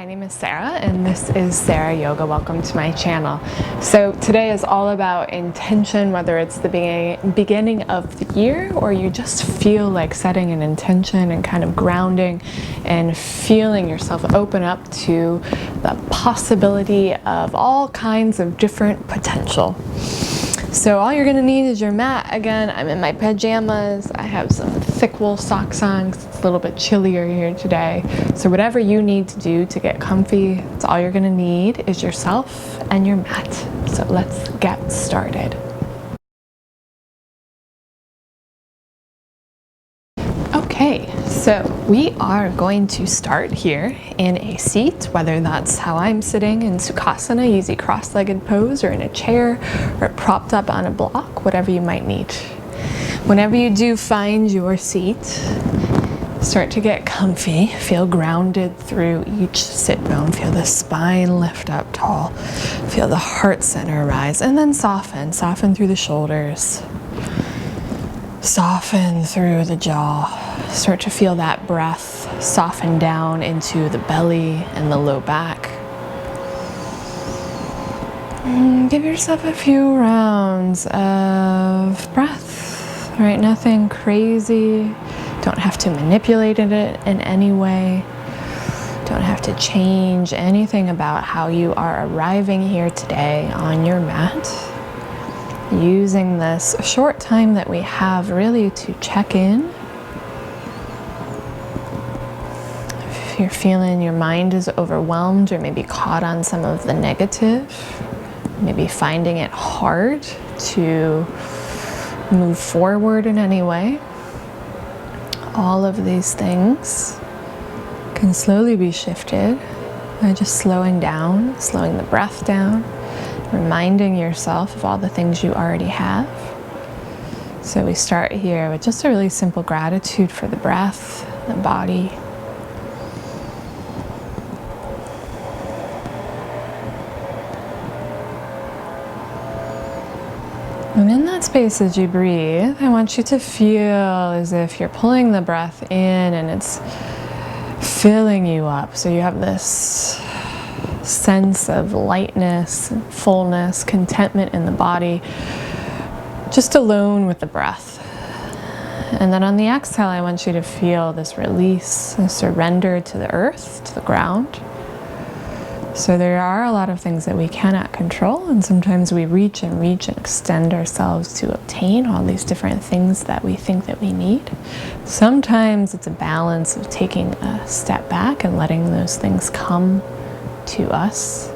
my name is Sarah and this is Sarah Yoga. Welcome to my channel. So today is all about intention, whether it's the beginning of the year or you just feel like setting an intention and kind of grounding and feeling yourself open up to the possibility of all kinds of different potential. So all you're going to need is your mat. Again, I'm in my pajamas. I have some thick wool socks on because it's a little bit chillier here today. So whatever you need to do to get comfy, that's all you're going to need is yourself and your mat. So let's get started. Okay, so we are going to start here in a seat, whether that's how I'm sitting in Sukhasana, easy cross-legged pose, or in a chair, or propped up on a block, whatever you might need. Whenever you do find your seat, start to get comfy, feel grounded through each sit bone, feel the spine lift up tall, feel the heart center rise, and then soften through the shoulders. Soften through the jaw. Start to feel that breath soften down into the belly and the low back. Give yourself a few rounds of breath. All right, nothing crazy. Don't have to manipulate it in any way. Don't have to change anything about how you are arriving here today on your mat. Using this short time that we have really to check in. If you're feeling your mind is overwhelmed or maybe caught on some of the negative, maybe finding it hard to move forward in any way, all of these things can slowly be shifted by just slowing down, slowing the breath down, reminding yourself of all the things you already have. So we start here with just a really simple gratitude for the breath, the body. And in that space as you breathe, I want you to feel as if you're pulling the breath in and it's filling you up. So you have this sense of lightness, fullness, contentment in the body, just alone with the breath. And then on the exhale, I want you to feel this release, a surrender to the earth, to the ground. So there are a lot of things that we cannot control, and sometimes we reach and extend ourselves to obtain all these different things that we think that we need. Sometimes it's a balance of taking a step back and letting those things come to us.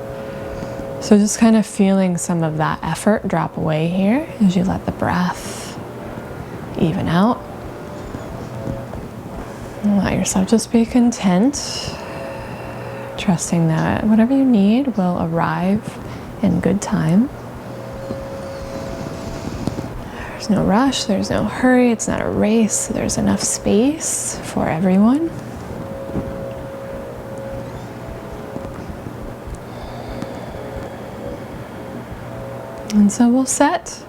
So just kind of feeling some of that effort drop away here as you let the breath even out. And let yourself just be content, trusting that whatever you need will arrive in good time. There's no rush, there's no hurry, it's not a race, there's enough space for everyone. And so we'll set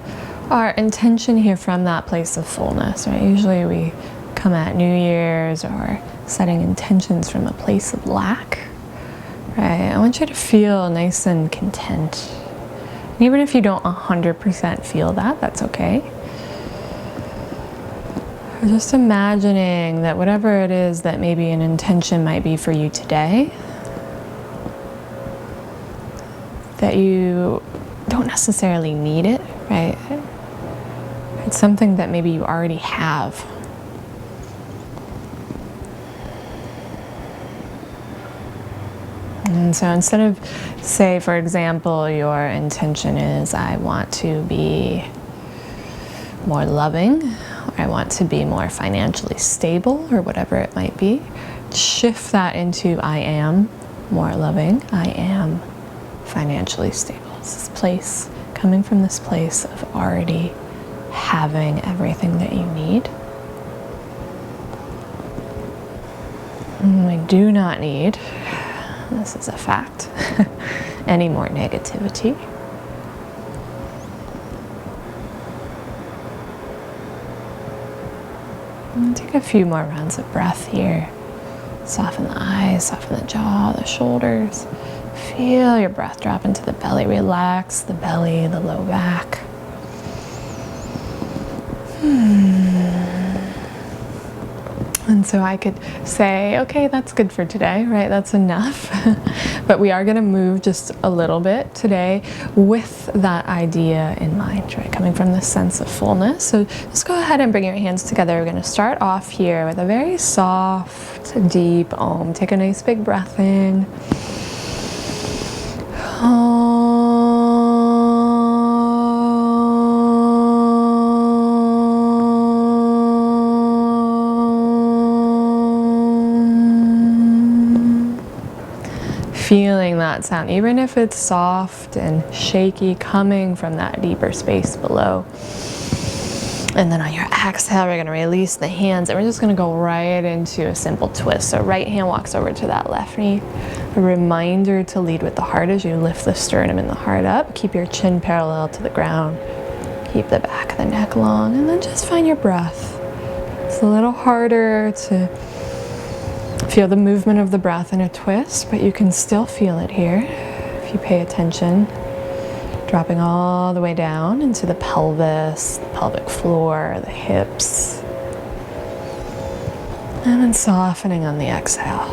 our intention here from that place of fullness, right? Usually we come at New Year's or setting intentions from a place of lack, right? I want you to feel nice and content. And even if you don't 100% feel that, that's okay. We're just imagining that whatever it is that maybe an intention might be for you today, that you don't necessarily need it, right? It's something that maybe you already have. And so instead of, say, for example, your intention is, I want to be more loving, or I want to be more financially stable, or whatever it might be, shift that into, I am more loving, I am financially stable. This place, coming from this place of already having everything that you need. And we do not need, this is a fact, any more negativity. And take a few more rounds of breath here. Soften the eyes, soften the jaw, the shoulders. Feel your breath drop into the belly. Relax the belly, the low back. And so I could say, okay, that's good for today, right? That's enough. But we are going to move just a little bit today with that idea in mind, right? Coming from this sense of fullness. So just go ahead and bring your hands together. We're going to start off here with a very soft, deep Om. Take a nice big breath in. Feeling that sound, even if it's soft and shaky, coming from that deeper space below. And then on your exhale, we're going to release the hands and we're just going to go right into a simple twist. So right hand walks over to that left knee. A reminder to lead with the heart as you lift the sternum and the heart up. Keep your chin parallel to the ground. Keep the back of the neck long, and then just find your breath. It's a little harder to feel the movement of the breath in a twist, but you can still feel it here if you pay attention. Dropping all the way down into the pelvis, the pelvic floor, the hips. And then softening on the exhale.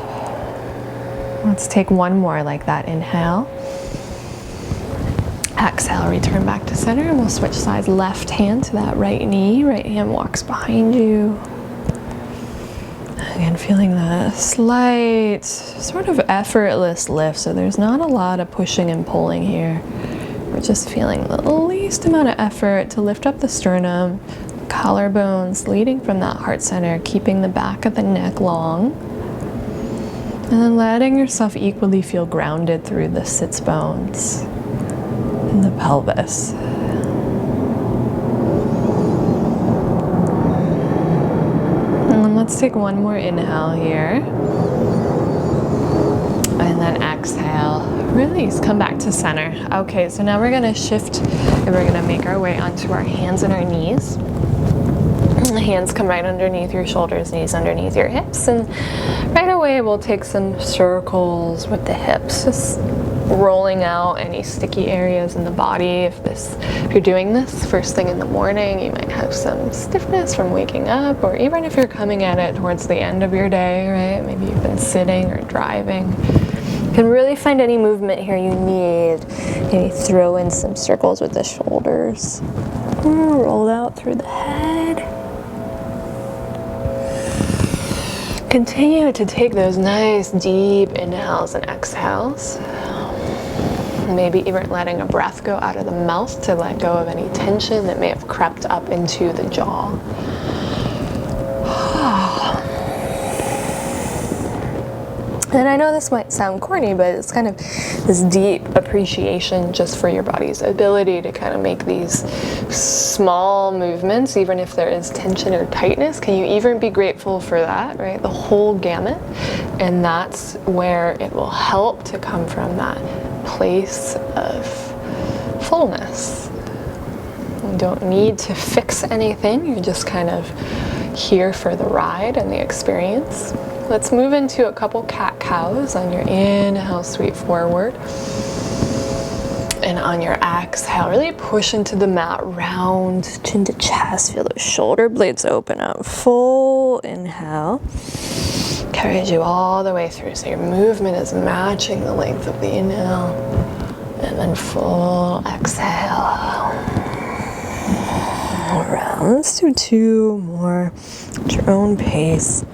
Let's take one more like that. Inhale. Exhale, return back to center, and we'll switch sides. Left hand to that right knee. Right hand walks behind you. Again, feeling the slight, sort of effortless lift. So there's not a lot of pushing and pulling here. We're just feeling the least amount of effort to lift up the sternum, collarbones leading from that heart center, keeping the back of the neck long. And then letting yourself equally feel grounded through the sits bones and the pelvis. Let's take one more inhale here. And then exhale. Release. Come back to center. Okay, so now we're going to shift and we're going to make our way onto our hands and our knees. The hands come right underneath your shoulders, knees underneath your hips. And right away we'll take some circles with the hips. Just rolling out any sticky areas in the body. If you're doing this first thing in the morning, you might have some stiffness from waking up, or even if you're coming at it towards the end of your day, right? Maybe you've been sitting or driving. You can really find any movement here you need. Maybe throw in some circles with the shoulders. Roll out through the head. Continue to take those nice deep inhales and exhales. Maybe even letting a breath go out of the mouth to let go of any tension that may have crept up into the jaw. And I know this might sound corny, but it's kind of this deep appreciation just for your body's ability to kind of make these small movements, even if there is tension or tightness. Can you even be grateful for that, right? The whole gamut. And that's where it will help to come from that place of fullness. You don't need to fix anything. You're just kind of here for the ride and the experience. Let's move into a couple cat-cows. On your inhale, sweep forward. And on your exhale, really push into the mat, round chin to chest. Feel those shoulder blades open up. Full inhale. Carries you all the way through. So your movement is matching the length of the inhale. And then full exhale. Around. Let's do two more at your own pace.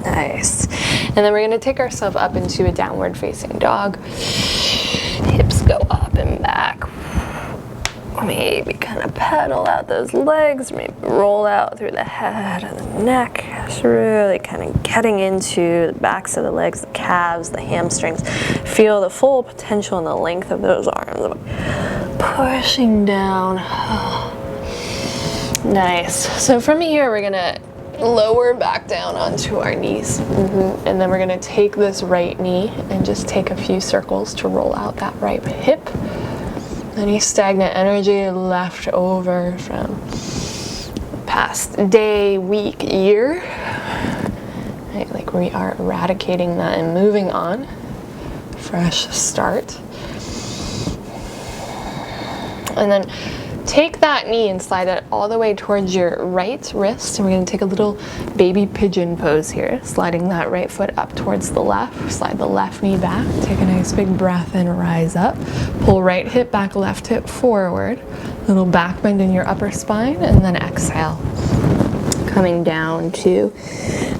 Nice. And then we're going to take ourselves up into a downward facing dog. Hips go up and back. Maybe kind of pedal out those legs, maybe roll out through the head and the neck. Just really kind of getting into the backs of the legs, the calves, the hamstrings. Feel the full potential and the length of those arms. Pushing down. Nice. So from here, we're going to lower back down onto our knees. And then we're going to take this right knee and just take a few circles to roll out that right hip. Any stagnant energy left over from the past day, week, year. Right, like we are eradicating that and moving on. Fresh start. And then take that knee and slide it all the way towards your right wrist. And we're going to take a little baby pigeon pose here, sliding that right foot up towards the left. Slide the left knee back. Take a nice big breath and rise up. Pull right hip back, left hip forward. Little back bend in your upper spine, and then exhale. Coming down to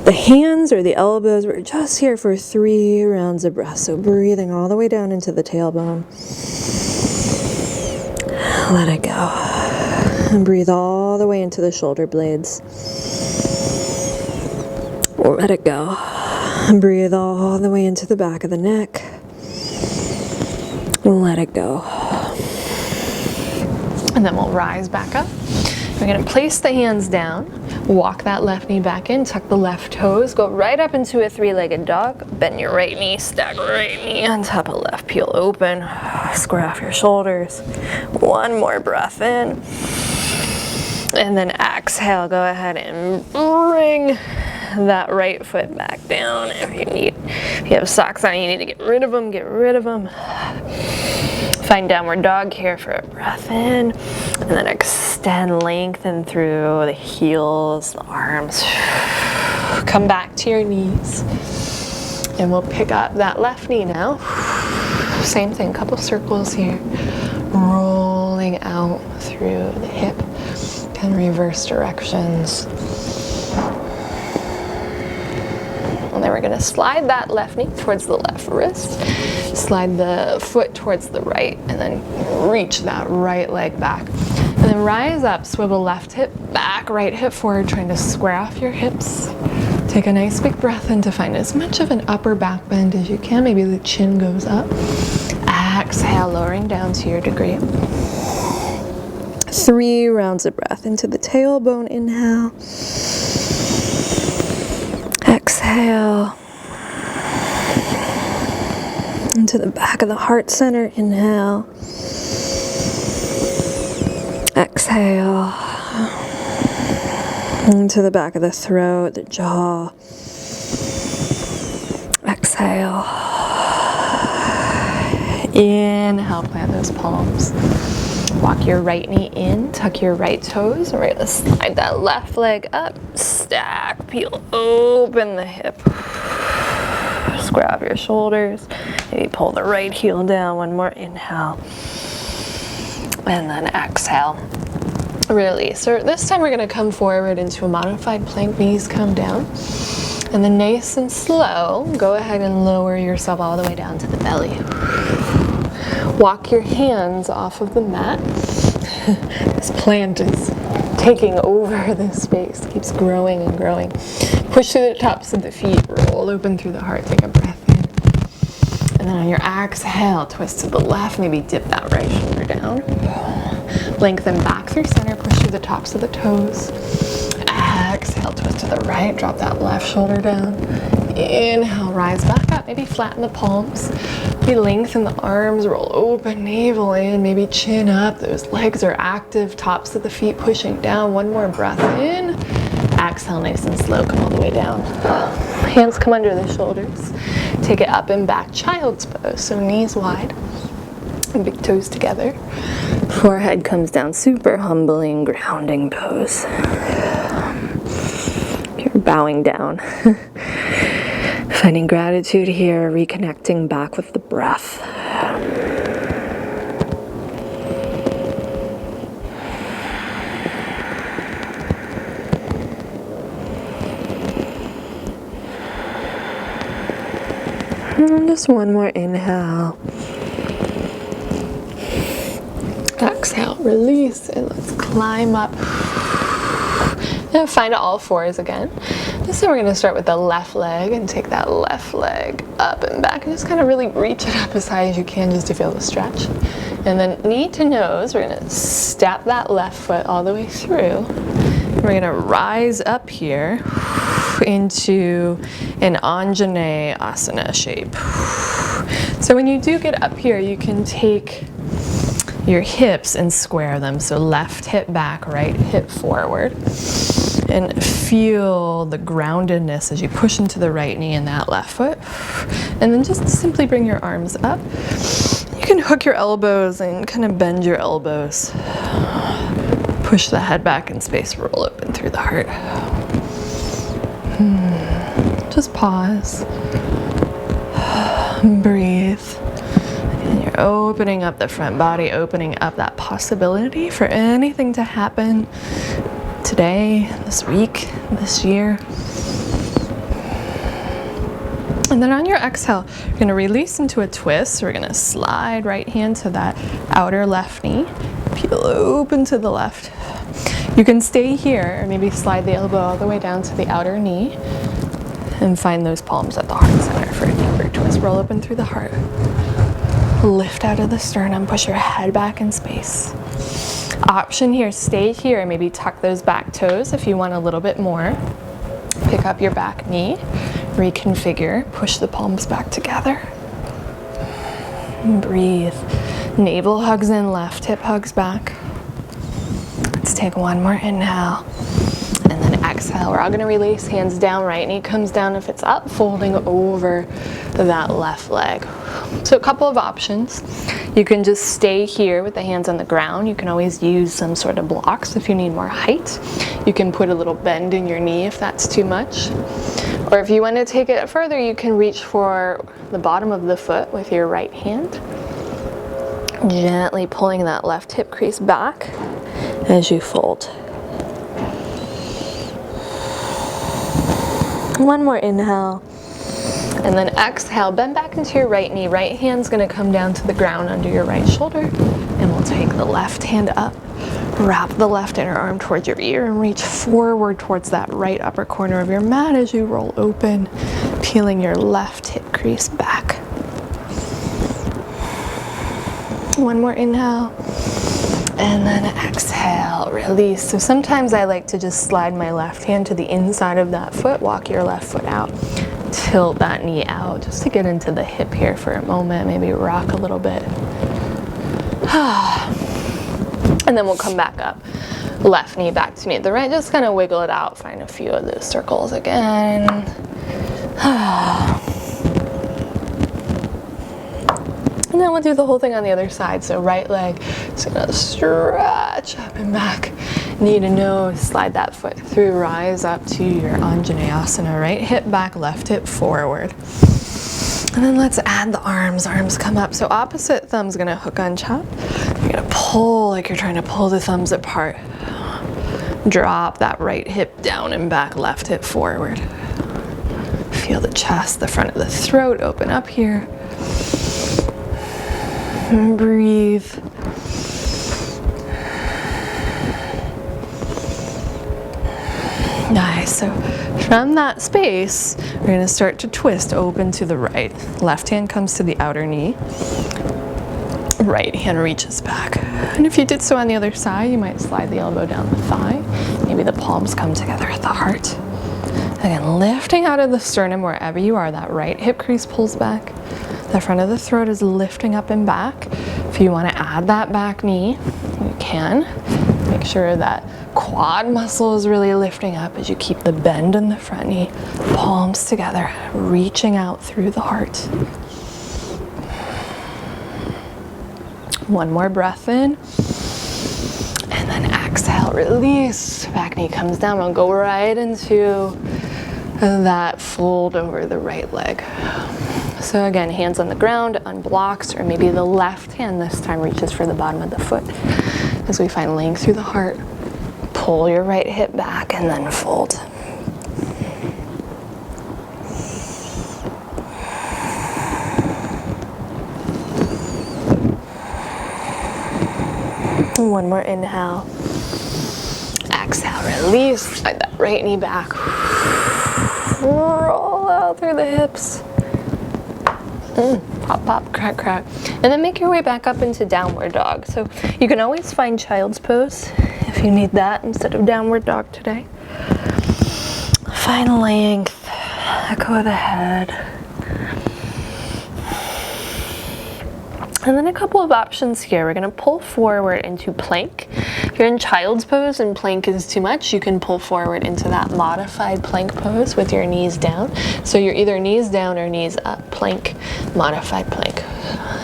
the hands or the elbows. We're just here for 3 rounds of breath. So breathing all the way down into the tailbone. Let it go. And breathe all the way into the shoulder blades. Let it go. And breathe all the way into the back of the neck. Let it go. And then we'll rise back up. We're going to place the hands down, walk that left knee back in, tuck the left toes, go right up into a 3-legged dog, bend your right knee, stack right knee on top of left, peel open, square off your shoulders. One more breath in. And then exhale, go ahead and bring that right foot back down. If you have socks on, you need to get rid of them, get rid of them. Find downward dog here for a breath in, and then extend, lengthen through the heels, the arms. Come back to your knees, and we'll pick up that left knee now. Same thing, couple circles here, rolling out through the hip, and reverse directions. And then we're going to slide that left knee towards the left wrist, slide the foot towards the right, and then reach that right leg back. And then rise up, swivel left hip back, right hip forward, trying to square off your hips. Take a nice big breath in to find as much of an upper back bend as you can. Maybe the chin goes up. Exhale, lowering down to your degree. 3 rounds of breath into the tailbone, inhale. Exhale. Into the back of the heart center, inhale. Exhale. Into the back of the throat, the jaw. Exhale. Inhale, plant those palms. Walk your right knee in, tuck your right toes. We're going to slide that left leg up, stack, peel open the hip. Square off your shoulders. Maybe pull the right heel down. One more inhale. And then exhale. Release. So this time we're going to come forward into a modified plank. Knees come down. And then nice and slow, go ahead and lower yourself all the way down to the belly. Walk your hands off of the mat. This plant is taking over this space, keeps growing and growing. Push through the tops of the feet, roll open through the heart, take a breath in. And then on your exhale, twist to the left, maybe dip that right shoulder down. Lengthen back through center, push through the tops of the toes. Exhale, twist to the right, drop that left shoulder down. Inhale, rise back up, maybe flatten the palms. Maybe lengthen the arms, roll open, navel in, maybe chin up. Those legs are active, tops of the feet pushing down. One more breath in. Exhale, nice and slow, come all the way down. Hands come under the shoulders. Take it up and back, child's pose. So knees wide, big toes together. Forehead comes down, super humbling, grounding pose. You're bowing down. Finding gratitude here, reconnecting back with the breath. And just one more inhale. Exhale, release, and let's climb up. And find all fours again. This time we're going to start with the left leg and take that left leg up and back and just kind of really reach it up as high as you can just to feel the stretch. And then knee to nose, we're going to step that left foot all the way through. We're going to rise up here into an Anjane asana shape. So when you do get up here, you can take your hips and square them. So left hip back, right hip forward. And feel the groundedness as you push into the right knee and that left foot. And then just simply bring your arms up. You can hook your elbows and kind of bend your elbows. Push the head back in space, roll open through the heart. Just pause. Breathe. And you're opening up the front body, opening up that possibility for anything to happen today, this week, this year. And then on your exhale, you're going to release into a twist. So we're going to slide right hand to that outer left knee. Peel open to the left. You can stay here, or maybe slide the elbow all the way down to the outer knee and find those palms at the heart center for a deeper twist. Roll open through the heart. Lift out of the sternum, push your head back in space. Option here, stay here, maybe tuck those back toes if you want a little bit more. Pick up your back knee, reconfigure, push the palms back together. Breathe. Navel hugs in, left hip hugs back. Let's take one more inhale. And then exhale. We're all going to release, hands down, right knee comes down if it's up, folding over that left leg. So a couple of options. You can just stay here with the hands on the ground. You can always use some sort of blocks if you need more height. You can put a little bend in your knee if that's too much. Or if you want to take it further, you can reach for the bottom of the foot with your right hand. Gently pulling that left hip crease back as you fold. One more inhale. And then exhale, bend back into your right knee. Right hand's gonna come down to the ground under your right shoulder. And we'll take the left hand up, wrap the left inner arm towards your ear and reach forward towards that right upper corner of your mat as you roll open, peeling your left hip crease back. One more inhale. And then exhale, release. So sometimes I like to just slide my left hand to the inside of that foot, walk your left foot out. Tilt that knee out just to get into the hip here for a moment, maybe rock a little bit. And then we'll come back up. Left knee back to meet the right, just kind of wiggle it out, find a few of those circles again. And then we'll do the whole thing on the other side. So right leg is gonna stretch up and back. Knee to nose, slide that foot through, rise up to your Anjaneyasana. Right hip back, left hip forward. And then let's add the arms. Arms come up. So opposite thumb's gonna hook on chop. You're gonna pull like you're trying to pull the thumbs apart. Drop that right hip down and back, left hip forward. Feel the chest, the front of the throat open up here. And breathe. Nice. So from that space, we're going to start to twist open to the right. Left hand comes to the outer knee. Right hand reaches back. And if you did so on the other side, you might slide the elbow down the thigh. Maybe the palms come together at the heart. Again, lifting out of the sternum wherever you are. That right hip crease pulls back. The front of the throat is lifting up and back. If you want to add that back knee, you can. Make sure that quad muscle is really lifting up as you keep the bend in the front knee. Palms together, reaching out through the heart. One more breath in. And then exhale, release. Back knee comes down. We'll go right into that fold over the right leg. So again, hands on the ground, on blocks, or maybe the left hand this time reaches for the bottom of the foot. As we find length through the heart, pull your right hip back and then fold. One more inhale. Exhale, release. Slide that right knee back. Roll out through the hips. Pop, pop, crack, crack. And then make your way back up into downward dog. So you can always find child's pose if you need that instead of downward dog today. Find length. Let go of the head. And then a couple of options here. We're going to pull forward into plank. If you're in child's pose and plank is too much, you can pull forward into that modified plank pose with your knees down. So you're either knees down or knees up. Plank, modified plank.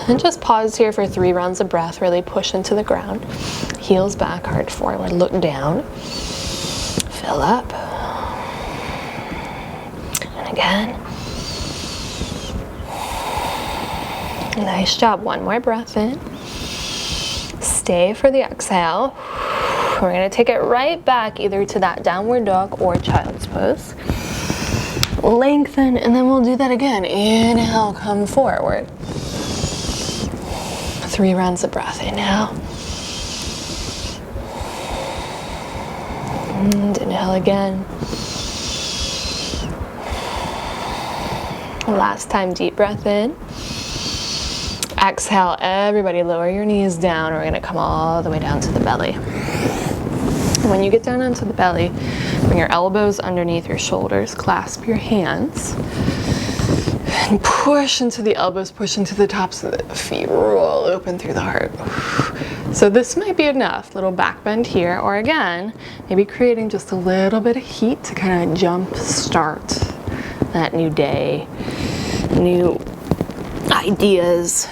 And just pause here for 3 rounds of breath. Really push into the ground. Heels back, heart forward. Look down. Fill up. And again. Nice job. One more breath in. Stay for the exhale. We're going to take it right back either to that downward dog or child's pose. Lengthen, and then we'll do that again. Inhale, come forward. 3 rounds of breath. Inhale. And inhale again. Last time, deep breath in. Exhale, everybody lower your knees down. We're gonna come all the way down to the belly. When you get down onto the belly, bring your elbows underneath your shoulders, clasp your hands, and push into the elbows, push into the tops of the feet, roll open through the heart. So this might be enough, little back bend here, or again, maybe creating just a little bit of heat to kind of jump start that new day, new ideas.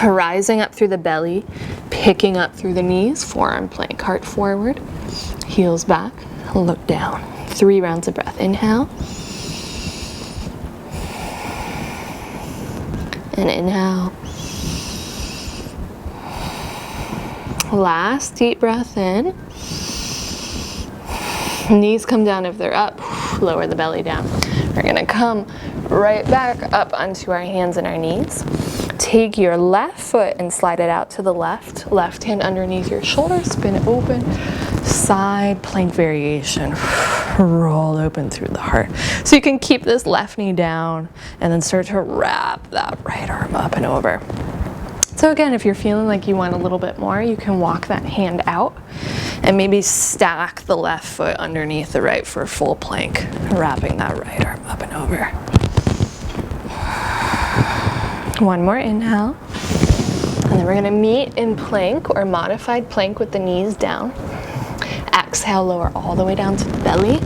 Rising up through the belly, picking up through the knees, forearm plank, heart forward, heels back, look down. 3 rounds of breath. Inhale. And inhale. Last deep breath in. Knees come down if they're up. Lower the belly down. We're gonna come right back up onto our hands and our knees. Take your left foot and slide it out to the left. Left hand underneath your shoulder, spin it open. Side plank variation. Roll open through the heart. So you can keep this left knee down and then start to wrap that right arm up and over. So again, if you're feeling like you want a little bit more, you can walk that hand out and maybe stack the left foot underneath the right for full plank, wrapping that right arm up and over. One more inhale. And then we're gonna meet in plank or modified plank with the knees down. Exhale, lower all the way down to the belly.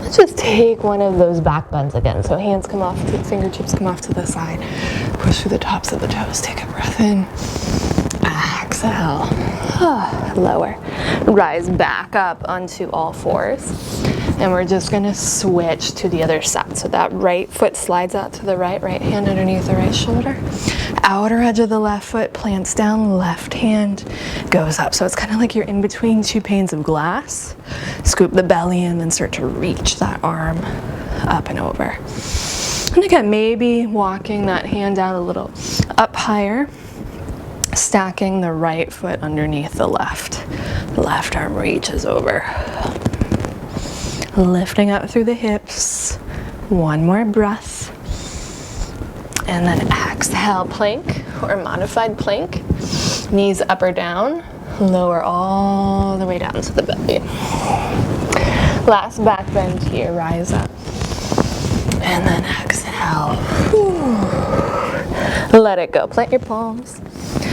Let's just take one of those back bends again. So hands come off, to, fingertips come off to the side. Push through the tops of the toes. Take a breath in. Exhale. Lower. Rise back up onto all fours. And we're just gonna switch to the other side. So that right foot slides out to the right, right hand underneath the right shoulder. Outer edge of the left foot plants down, left hand goes up. So it's kind of like you're in between 2 panes of glass. Scoop the belly in, then start to reach that arm up and over. And again, maybe walking that hand out a little up higher, stacking the right foot underneath the left. The left arm reaches over. Lifting up through the hips. One more breath. And then exhale, plank or modified plank. Knees up or down. Lower all the way down to the belly. Last back bend here, rise up. And then exhale. Let it go. Plant your palms.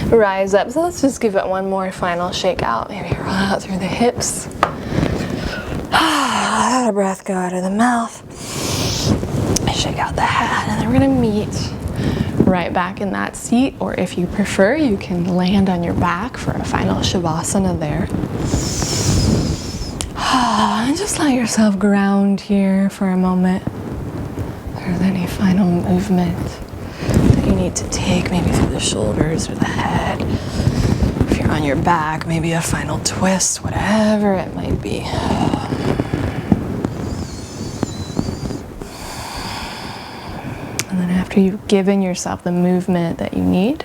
Rise up. So let's just give it one more final shake out. Maybe roll out through the hips. Let a breath go out of the mouth. Shake out the head, and then we're gonna meet right back in that seat, or if you prefer, you can land on your back for a final shavasana there. And just let yourself ground here for a moment. If there's any final movement that you need to take, maybe through the shoulders or the head. If you're on your back, maybe a final twist, whatever it might be. And then after you've given yourself the movement that you need,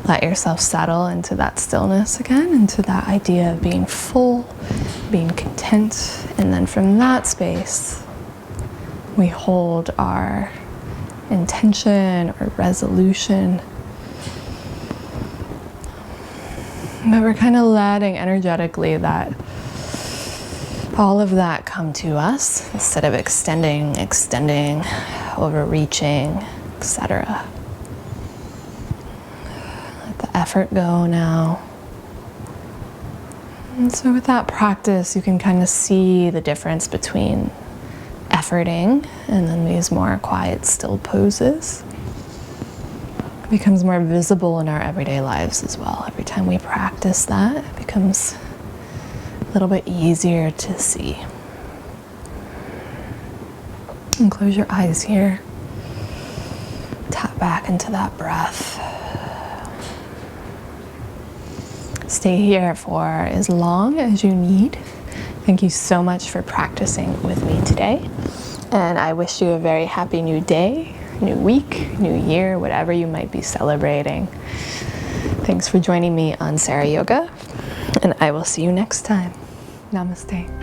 let yourself settle into that stillness again, into that idea of being full, being content. And then from that space, we hold our intention or resolution. But we're kind of letting energetically that all of that come to us instead of extending, overreaching, etc. that effort go now. And so with that practice, you can kind of see the difference between efforting and then these more quiet, still poses. It becomes more visible in our everyday lives as well. Every time we practice that, it becomes a little bit easier to see. And close your eyes here. Tap back into that breath. Stay here for as long as you need. Thank you so much for practicing with me today. And I wish you a very happy new day, new week, new year, whatever you might be celebrating. Thanks for joining me on XSarah Yoga, and I will see you next time. Namaste.